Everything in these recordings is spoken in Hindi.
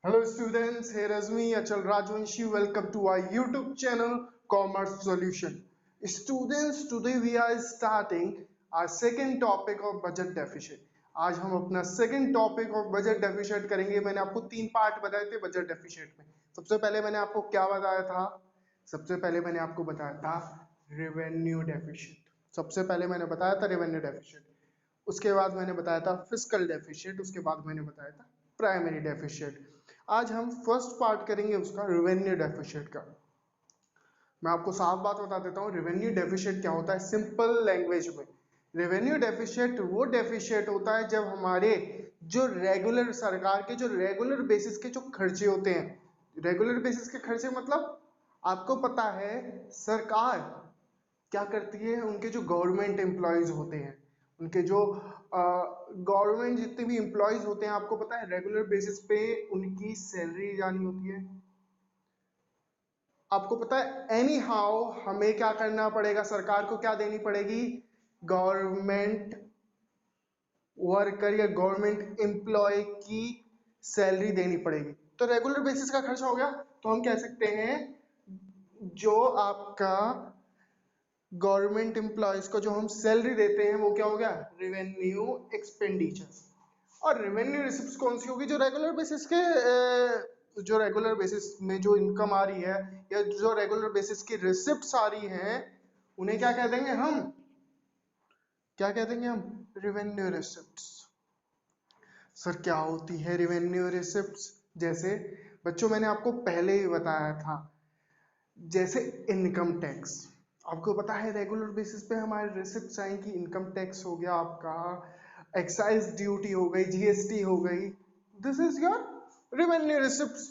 Hello students, here is me Achal Rajvanshi. Welcome to our YouTube channel Commerce Solution. Students, today we are starting our second topic of budget deficit. आज हम अपना second topic of budget deficit करेंगे। मैंने आपको 3 पार्ट बताए थे बजट डेफिशिएट में। सबसे पहले मैंने आपको क्या बताया था? सबसे पहले मैंने आपको बताया था रेवेन्यू डेफिशिएट। सबसे पहले मैंने बताया था रेवेन्यू डेफिशिएट। उसके बाद मैंने बताया था फिस्कल डेफिशिएट। उसके बाद मैंने बताया था प्राइमरी डेफिशिएट। आज हम फर्स्ट पार्ट करेंगे उसका रेवेन्यू डेफिशिएट का। मैं आपको साफ बात बता देता हूँ, रेवेन्यू डेफिशिएट क्या होता है सिंपल लैंग्वेज में। रेवेन्यू डेफिशिएट वो डेफिशिएट होता है जब हमारे जो रेगुलर सरकार के जो रेगुलर बेसिस के जो खर्चे होते हैं, रेगुलर बेसिस के खर्चे मतलब आपको पता है सरकार क्या करती है, उनके जो गवर्नमेंट एम्प्लॉयज होते हैं, उनके जो गवर्नमेंट जितने भी एम्प्लॉयज होते हैं, आपको पता है रेगुलर बेसिस पे उनकी सैलरी जानी होती है। आपको पता है एनी हाउ हमें क्या करना पड़ेगा, सरकार को क्या देनी पड़ेगी, गवर्नमेंट वर्कर या गवर्नमेंट एम्प्लॉय की सैलरी देनी पड़ेगी। तो रेगुलर बेसिस का खर्चा हो गया। तो हम कह सकते हैं जो आपका गवर्नमेंट एम्प्लॉयज को जो हम सैलरी देते हैं वो क्या हो गया, रेवेन्यू एक्सपेंडिचर। और रेवेन्यू रिसिप्ट्स कौन सी होगी, जो रेगुलर बेसिस के जो रेगुलर बेसिस में जो इनकम आ रही है या जो रेगुलर बेसिस की रिसिप्ट्स आ रही हैं, उन्हें क्या कह देंगे हम, क्या कह देंगे हम, रेवेन्यू रिसिप्ट्स। सर क्या होती है रेवेन्यू रिसिप्ट्स? जैसे बच्चों मैंने आपको पहले ही बताया था, जैसे इनकम टैक्स। आपको पता है रेगुलर बेसिस पे हमारे रिसिप्ट्स आएंगी, इनकम टैक्स हो गया आपका, एक्साइज ड्यूटी हो गई, जीएसटी हो गई, this is your revenue receipts.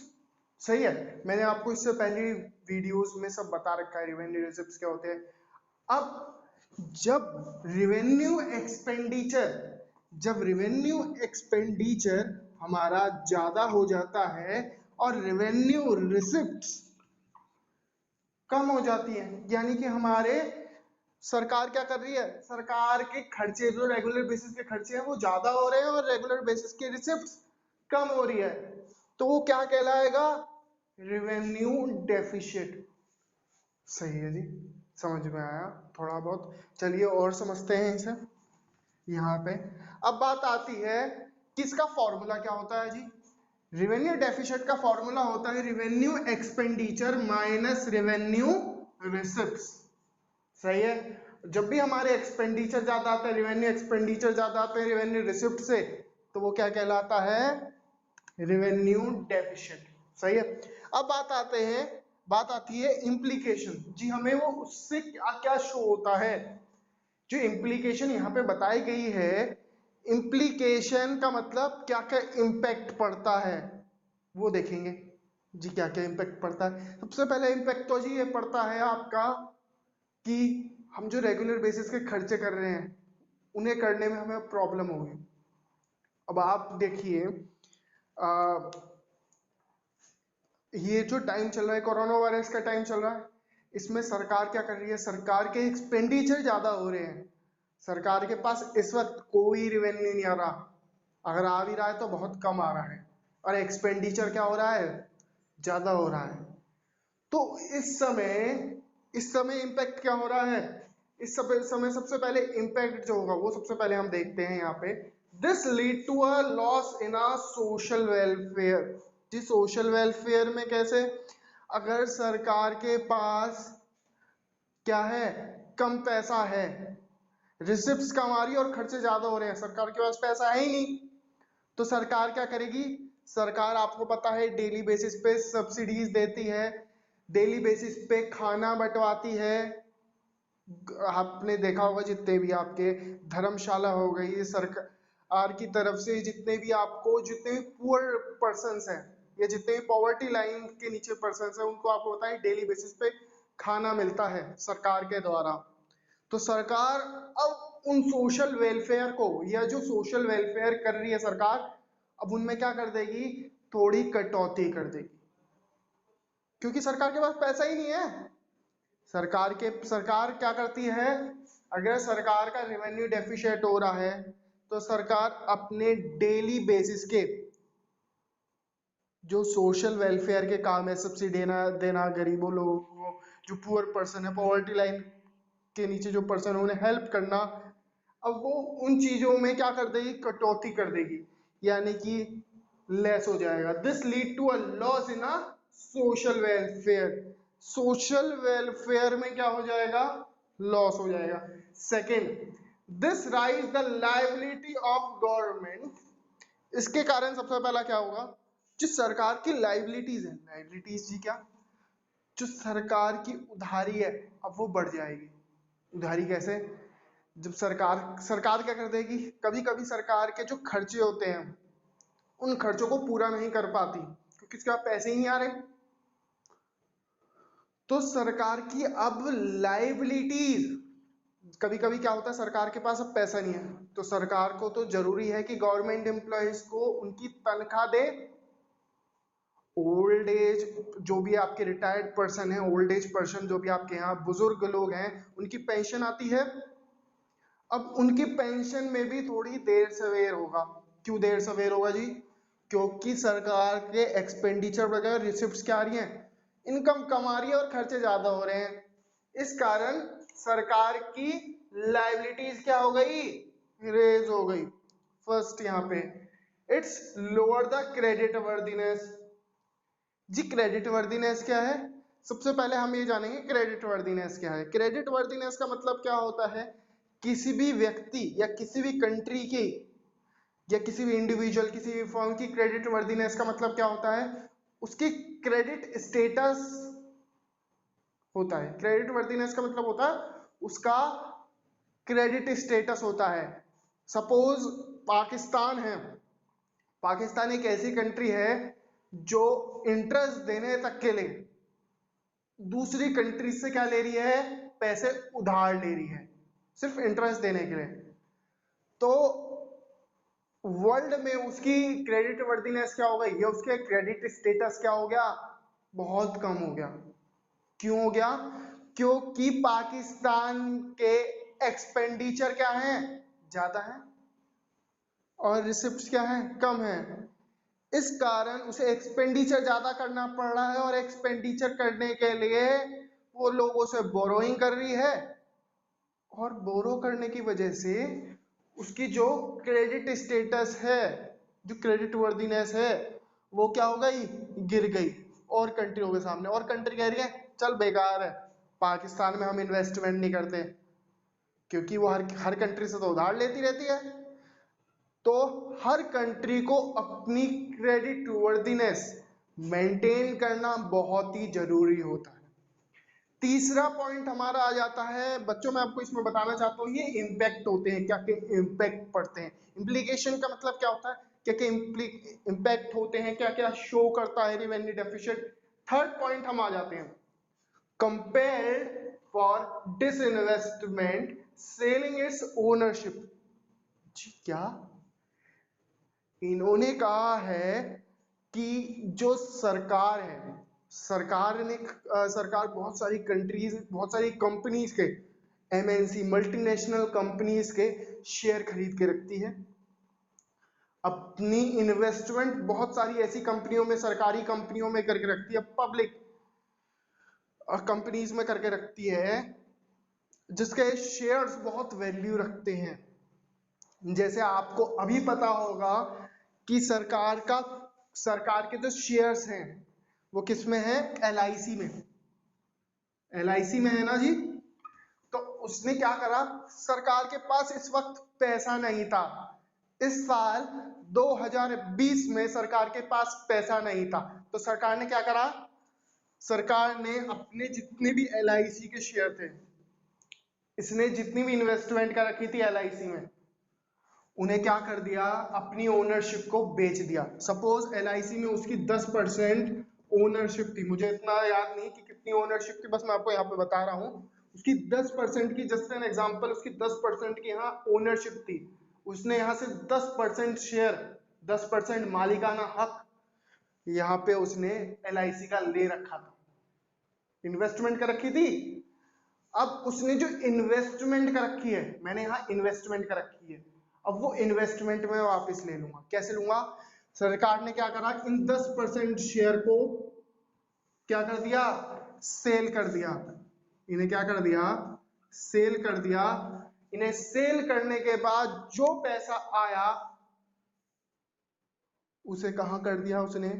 सही है, मैंने आपको इससे पहले वीडियोस में सब बता रखा है रेवेन्यू रिसिप्ट्स क्या होते हैं। अब जब रेवेन्यू एक्सपेंडिचर जब रेवेन्यू एक्सपेंडिचर हमारा ज्यादा हो जाता है और रेवेन्यू रिसिप्ट्स कम हो जाती है, यानी कि हमारे सरकार क्या कर रही है, सरकार के खर्चे जो रेगुलर बेसिस के खर्चे हैं वो ज्यादा हो रहे हैं और रेगुलर बेसिस के रिसिप्ट्स कम हो रही है, तो वो क्या कहलाएगा, रेवेन्यू डेफिशिएट। सही है जी, समझ में आया थोड़ा बहुत। चलिए और समझते हैं इसे। यहाँ पे अब बात आती है किसका फॉर्मूला क्या होता है जी। रेवेन्यू डेफिशिएट का फॉर्मूला होता है revenue expenditure minus revenue receipts. सही है, जब भी हमारे एक्सपेंडिचर ज्यादा आता है, रेवेन्यू एक्सपेंडिचर ज्यादा आता है रेवेन्यू रिसिप्ट से, तो वो क्या कहलाता है, रेवेन्यू डेफिशिएट। सही है। अब बात आती है इम्प्लीकेशन जी, हमें वो उससे क्या क्या शो होता है। जो इम्प्लीकेशन यहाँ पे बताई गई है, इम्प्लीकेशन का मतलब क्या क्या इम्पैक्ट पड़ता है वो देखेंगे जी, क्या क्या इम्पैक्ट पड़ता है। सबसे पहले इम्पैक्ट तो जी ये पड़ता है आपका कि हम जो रेगुलर बेसिस के खर्चे कर रहे हैं उन्हें करने में हमें प्रॉब्लम होगी। अब आप देखिए ये जो टाइम चल रहा है, कोरोना वायरस का टाइम चल रहा है, इसमें सरकार क्या कर रही है, सरकार के एक्सपेंडिचर ज्यादा हो रहे हैं, सरकार के पास इस वक्त कोई रेवेन्यू नहीं आ रहा, अगर आ भी रहा है तो बहुत कम आ रहा है, और एक्सपेंडिचर क्या हो रहा है, ज्यादा हो रहा है। तो इस समय इंपैक्ट क्या हो रहा है, समय सबसे पहले इंपैक्ट जो होगा वो सबसे पहले हम देखते हैं यहाँ पे, this lead to a loss in a social welfare. जी सोशल वेलफेयर में कैसे, अगर सरकार के पास क्या है, कम पैसा है, रिसिप्ट्स कम आ रही है और खर्चे ज्यादा हो रहे हैं, सरकार के पास पैसा है ही नहीं, तो सरकार क्या करेगी, सरकार आपको पता है डेली बेसिस पे सब्सिडीज देती है, डेली बेसिस पे खाना बंटवाती है। आपने देखा होगा जितने भी आपके धर्मशाला हो गई सरकार की तरफ से, जितने भी पुअर पर्सन्स हैं या जितने भी पॉवर्टी लाइन के नीचे पर्सन्स हैं, उनको आपको पता है डेली बेसिस पे खाना मिलता है सरकार के द्वारा। तो सरकार अब उन सोशल वेलफेयर को, या जो सोशल वेलफेयर कर रही है सरकार, अब उनमें क्या कर देगी, थोड़ी कटौती कर देगी, क्योंकि सरकार के पास पैसा ही नहीं है। सरकार क्या करती है, अगर सरकार का रेवेन्यू डेफिशिएट हो रहा है तो सरकार अपने जो सोशल वेलफेयर के काम है, सब्सिडी देना देना गरीबों लोगों को, जो पुअर पर्सन है, पॉवर्टी लाइन के नीचे जो पर्सन है, उन्हें हेल्प करना, अब वो उन चीजों में क्या कर देगी, कटौती कर देगी, यानी कि लेस हो जाएगा। This lead to a loss in a social welfare. Social welfare में क्या हो जाएगा, लॉस हो जाएगा। Second, this rise the liability of government. इसके कारण सबसे पहला क्या होगा, जो सरकार की लायबिलिटीज है, लायबिलिटीज जी क्या, जो सरकार की उधारी है, अब वो बढ़ जाएगी। उधारी कैसे, जब सरकार क्या कर देगी, कभी कभी सरकार के जो खर्चे होते हैं उन खर्चों को पूरा नहीं कर पाती क्योंकि इसके पास पैसे ही नहीं आ रहे, तो सरकार की अब लायबिलिटीज, कभी कभी क्या होता है सरकार के पास अब पैसा नहीं है, तो सरकार को तो जरूरी है कि गवर्नमेंट एम्प्लॉयज को उनकी तनख्वाह दे। ओल्ड एज, जो भी आपके रिटायर्ड पर्सन है, ओल्ड एज पर्सन जो भी आपके यहाँ बुजुर्ग लोग हैं, उनकी पेंशन आती है। अब उनकी पेंशन में भी थोड़ी देर सवेर होगा। क्यों देर सवेर होगा जी, क्योंकि सरकार के एक्सपेंडिचर वगैरह रिसिप्ट्स क्या आ रही हैं, इनकम कम आ रही है और खर्चे ज्यादा हो रहे हैं। इस कारण सरकार की लायबिलिटीज क्या हो गई, रेज हो गई। फर्स्ट यहाँ पे it's lower the credit worthiness. जी क्रेडिट वर्दीनेस क्या है, सबसे पहले हम ये जानेंगे क्रेडिट वर्दीनेस क्या है। क्रेडिट वर्दीनेस का मतलब क्या होता है, किसी भी व्यक्ति या किसी भी कंट्री की या किसी भी इंडिविजुअल, किसी भी फर्म की क्रेडिट वर्दीनेस का मतलब क्या होता है, उसकी क्रेडिट स्टेटस होता है। क्रेडिट वर्दीनेस का मतलब होता है उसका क्रेडिट स्टेटस होता है। सपोज पाकिस्तान है, पाकिस्तान एक ऐसी कंट्री है जो इंटरेस्ट देने तक के लिए दूसरी कंट्री से क्या ले रही है, पैसे उधार ले रही है सिर्फ इंटरेस्ट देने के लिए। तो वर्ल्ड में उसकी क्रेडिट वर्दीनेस क्या हो गई, या उसके क्रेडिट स्टेटस क्या हो गया, बहुत कम हो गया। क्यों हो गया, क्योंकि पाकिस्तान के एक्सपेंडिचर क्या है, ज्यादा है, और रिसिप्ट क्या है, कम है। इस कारण उसे एक्सपेंडिचर ज्यादा करना पड़ रहा है, और एक्सपेंडिचर करने के लिए वो लोगों से बोरोइंग कर रही है, और बोरो करने की वजह से उसकी जो क्रेडिट स्टेटस है, जो क्रेडिट वर्दीनेस है, वो क्या हो गई, गिर गई और कंट्रियों के सामने। और कंट्री कह रही है चल बेकार है, पाकिस्तान में हम इन्वेस्टमेंट नहीं करते, क्योंकि वो हर कंट्री से तो उधार लेती रहती है। तो हर कंट्री को अपनी क्रेडिट वर्दीनेस मेंटेन करना बहुत ही जरूरी होता है। तीसरा पॉइंट हमारा आ जाता है बच्चों, मैं आपको इसमें बताना चाहता हूँ, ये इम्पैक्ट होते हैं, क्या क्या इम्पैक्ट पड़ते हैं। इम्प्लीकेशन का मतलब क्या होता है, क्या क्या इम्पैक्ट होते हैं, क्या क्या शो करता है रेवेन्यू डेफिसिट। थर्ड पॉइंट हम आ जाते हैं, compared for disinvestment selling it's ownership. क्या इन्होंने कहा है कि जो सरकार है, सरकार बहुत सारी कंट्रीज, बहुत सारी कंपनीज के, एमएनसी मल्टीनेशनल कंपनीज के शेयर खरीद के रखती है। अपनी इन्वेस्टमेंट बहुत सारी ऐसी कंपनियों में, सरकारी कंपनियों में करके रखती है, पब्लिक कंपनीज में करके रखती है, जिसके शेयर्स बहुत वैल्यू रखते हैं। जैसे आपको अभी पता होगा कि सरकार के जो शेयर्स हैं वो किस में है, एलआईसी में, एलआईसी में है ना जी। तो उसने क्या करा, सरकार के पास इस वक्त पैसा नहीं था, इस साल 2020 में सरकार के पास पैसा नहीं था, तो सरकार ने क्या करा, सरकार ने अपने जितने भी एलआईसी के शेयर थे, इसने जितनी भी इन्वेस्टमेंट कर रखी थी एलआईसी में, उन्हें क्या कर दिया, अपनी ओनरशिप को बेच दिया। सपोज एलआईसी में उसकी 10% ओनरशिप थी, मुझे इतना याद नहीं कि कितनी ओनरशिप थी, बस मैं आपको यहाँ पे बता रहा हूँ। उसकी 10% की, जस्ट एन एग्जांपल, उसकी 10% की यहाँ ओनरशिप थी, उसने यहाँ से 10% शेयर, 10% मालिकाना हक यहाँ पे उसने एलआईसी का ले रखा था, इन्वेस्टमेंट कर रखी थी। अब उसने जो इन्वेस्टमेंट कर रखी है, मैंने यहाँ इन्वेस्टमेंट कर रखी है, अब वो इन्वेस्टमेंट में वापस ले लूंगा। कैसे लूंगा, सरकार ने क्या करा, इन 10% शेयर को क्या कर दिया, सेल कर दिया। इन्हें क्या कर दिया, सेल कर दिया। इन्हें सेल करने के बाद जो पैसा आया उसे कहां कर दिया उसने,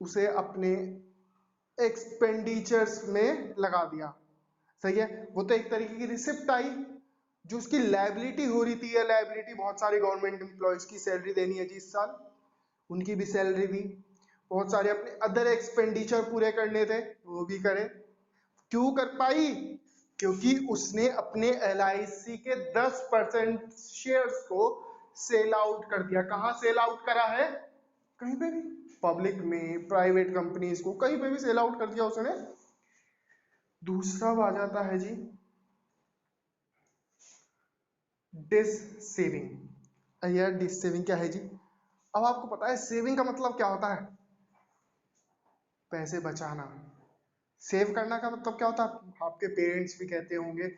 उसे अपने एक्सपेंडिचर्स में लगा दिया। सही है, वो तो एक तरीके की रिसिप्ट आई। जो उसकी लायबिलिटी हो रही थी, या लायबिलिटी बहुत सारे गवर्नमेंट एम्प्लॉयज की सैलरी देनी है जी इस साल, उनकी भी सैलरी दी, बहुत सारे अपने अदर एक्सपेंडिचर पूरे करने थे वो भी करे। क्यों कर पाई, क्योंकि उसने अपने LIC के 10% शेयर्स को सेल आउट कर दिया। कहां सेल आउट करा है, कहीं पे भी, पब्लिक में, प्राइवेट कंपनीज को, कहीं पे भी सेल आउट कर दिया उसने। दूसरा आ जाता है जी डिस सेविंग। यार डिस सेविंग क्या है जी, अब आपको पता है सेविंग का मतलब क्या होता है, पैसे बचाना। सेव करना का मतलब क्या होता है, आपके पेरेंट्स भी कहते होंगे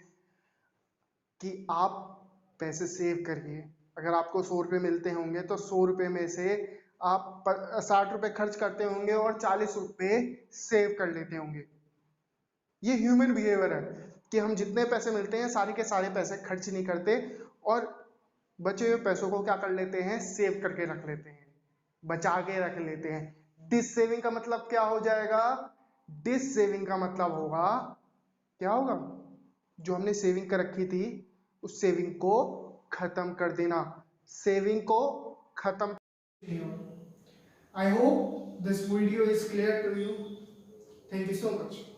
कि आप पैसे सेव करिए। अगर आपको 100 रुपये मिलते होंगे तो 100 रुपये में से आप 60 रुपये खर्च करते होंगे और 40 रुपये सेव कर लेते होंगे। ये ह्यूमन बिहेवियर है कि हम जितने पैसे मिलते हैं सारे के सारे पैसे खर्च नहीं करते, और बचे हुए पैसों को क्या कर लेते हैं, सेव करके रख लेते हैं, बचा के रख लेते हैं। डिस सेविंग का मतलब क्या हो जाएगा, डिस सेविंग का मतलब होगा, क्या होगा, जो हमने सेविंग कर रखी थी उस सेविंग को खत्म कर देना, सेविंग को खत्म। I hope this video is clear to you. Thank you so much.